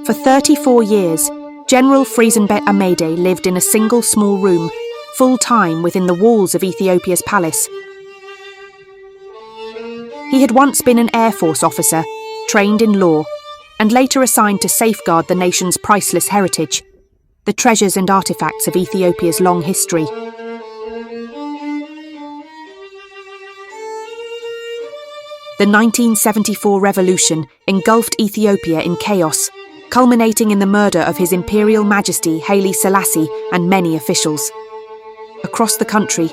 For 34 years, General Frezenbet Amede lived in a single small room, full-time within the walls of Ethiopia's palace. He had once been an Air Force officer, trained in law, and later assigned to safeguard the nation's priceless heritage, the treasures and artifacts of Ethiopia's long history. The 1974 revolution engulfed Ethiopia in chaos, culminating in the murder of His Imperial Majesty Haile Selassie and many officials. Across the country,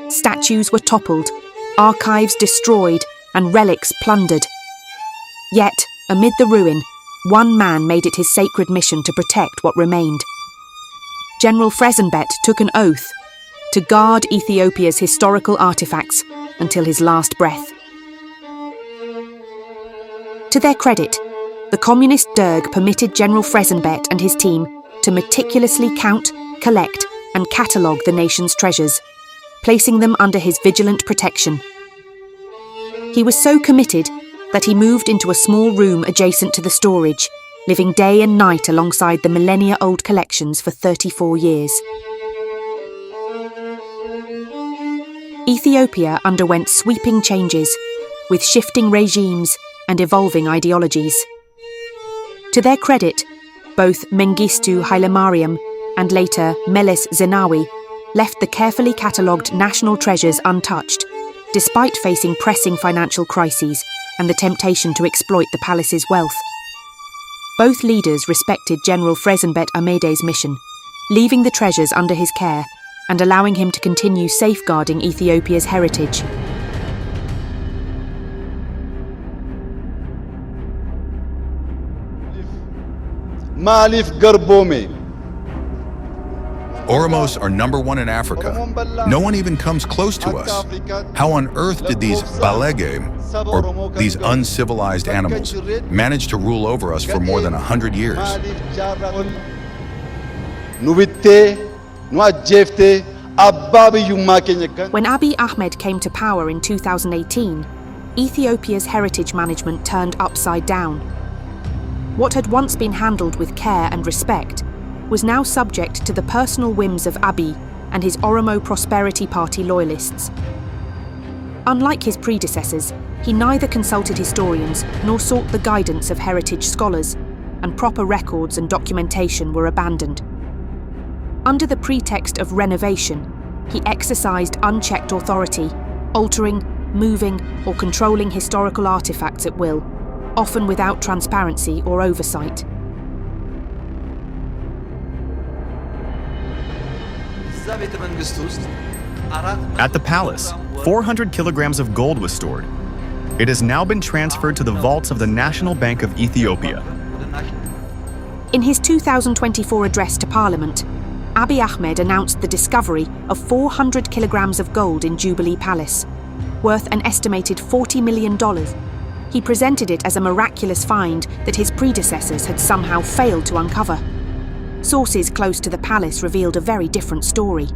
statues were toppled, archives destroyed, and relics plundered. Yet, amid the ruin, one man made it his sacred mission to protect what remained. General Frezenbet took an oath to guard Ethiopia's historical artifacts until his last breath. To their credit, the communist Derg permitted General Frezenbet and his team to meticulously count, collect, and catalogue the nation's treasures, placing them under his vigilant protection. He was so committed that he moved into a small room adjacent to the storage, living day and night alongside the millennia-old collections for 34 years. Ethiopia underwent sweeping changes, with shifting regimes and evolving ideologies. To their credit, both Mengistu Hailemariam and later Meles Zenawi left the carefully catalogued national treasures untouched, despite facing pressing financial crises and the temptation to exploit the palace's wealth. Both leaders respected General Frezenbet Amede's mission, leaving the treasures under his care and allowing him to continue safeguarding Ethiopia's heritage. Oromos are number one in Africa. No one even comes close to us. How on earth did these balege, or these uncivilized animals, manage to rule over us for more than 100 years? When Abiy Ahmed came to power in 2018, Ethiopia's heritage management turned upside down. What had once been handled with care and respect was now subject to the personal whims of Abiy and his Oromo Prosperity Party loyalists. Unlike his predecessors, he neither consulted historians nor sought the guidance of heritage scholars, and proper records and documentation were abandoned. Under the pretext of renovation, he exercised unchecked authority, altering, moving, or controlling historical artifacts at will, often without transparency or oversight. At the palace, 400 kilograms of gold was stored. It has now been transferred to the vaults of the National Bank of Ethiopia. In his 2024 address to Parliament, Abiy Ahmed announced the discovery of 400 kilograms of gold in Jubilee Palace, worth an estimated $40 million. He presented it as a miraculous find that his predecessors had somehow failed to uncover. Sources close to the palace revealed a very different story.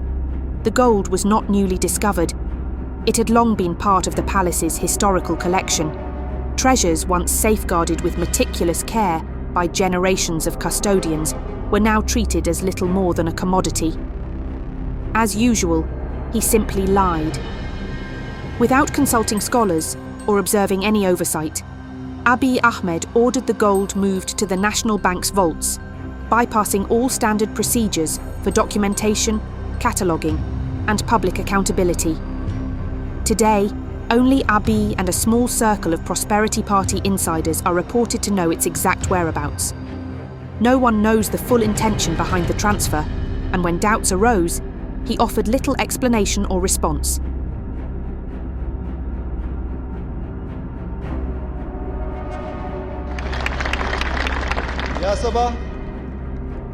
The gold was not newly discovered. It had long been part of the palace's historical collection. Treasures once safeguarded with meticulous care by generations of custodians were now treated as little more than a commodity. As usual, he simply lied. Without consulting scholars or observing any oversight, Abiy Ahmed ordered the gold moved to the National Bank's vaults, bypassing all standard procedures for documentation, cataloguing, and public accountability. Today, only Abiy and a small circle of Prosperity Party insiders are reported to know its exact whereabouts. No one knows the full intention behind the transfer, and when doubts arose, he offered little explanation or response.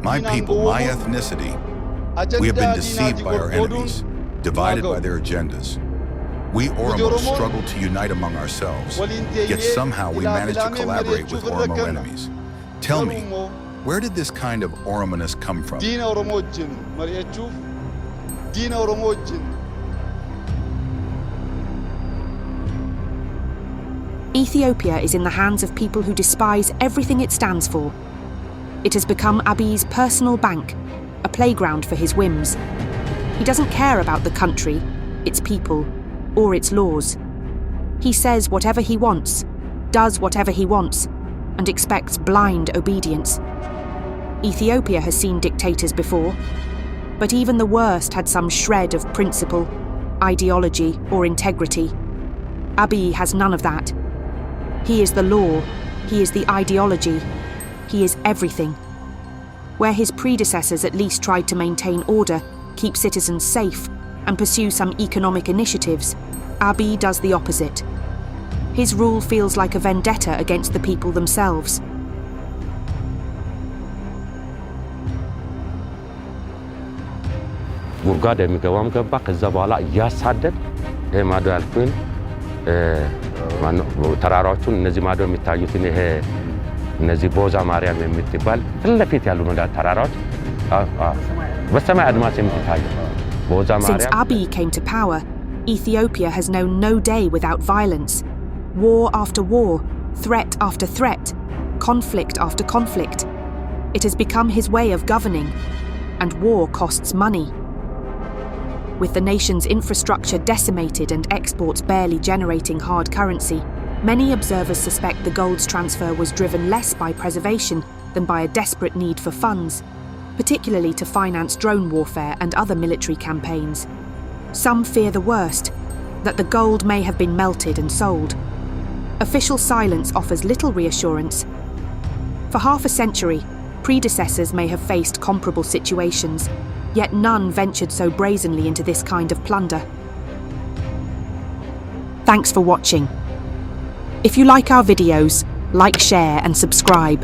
My people, my ethnicity, we have been deceived by our enemies, divided by their agendas. We Oromos struggle to unite among ourselves, yet somehow we manage to collaborate with Oromo enemies. Tell me, where did this kind of Oromoness come from? Ethiopia is in the hands of people who despise everything it stands for. It has become Abiy's personal bank, a playground for his whims. He doesn't care about the country, its people, or its laws. He says whatever he wants, does whatever he wants, and expects blind obedience. Ethiopia has seen dictators before, but even the worst had some shred of principle, ideology, or integrity. Abiy has none of that. He is the law, he is the ideology, he is everything. Where his predecessors at least tried to maintain order, keep citizens safe, and pursue some economic initiatives, Abiy does the opposite. His rule feels like a vendetta against the people themselves. ጉድጓድ የሚገባም ገባ ከዛ በኋላ ያሳደድ ማዶ ያልኩኝ ተራራዎቹን እነዚህ ማዶ የሚታዩትን ይሄ እነዚህ ቦዛ ማርያም የምትባል ፍለፊት ያሉ ተራራዎች በሰማይ አድማስ የምትታዩ ቦዛ ማርያም Since Abiy came to power, Ethiopia has known no day without violence. War after war, threat after threat, conflict after conflict. It has become his way of governing, and war costs money. With the nation's infrastructure decimated and exports barely generating hard currency, many observers suspect the gold's transfer was driven less by preservation than by a desperate need for funds, particularly to finance drone warfare and other military campaigns. Some fear the worst, that the gold may have been melted and sold. Official silence offers little reassurance. For half a century, predecessors may have faced comparable situations, yet none ventured so brazenly into this kind of plunder. Thanks for watching. If you like our videos, like, share and subscribe.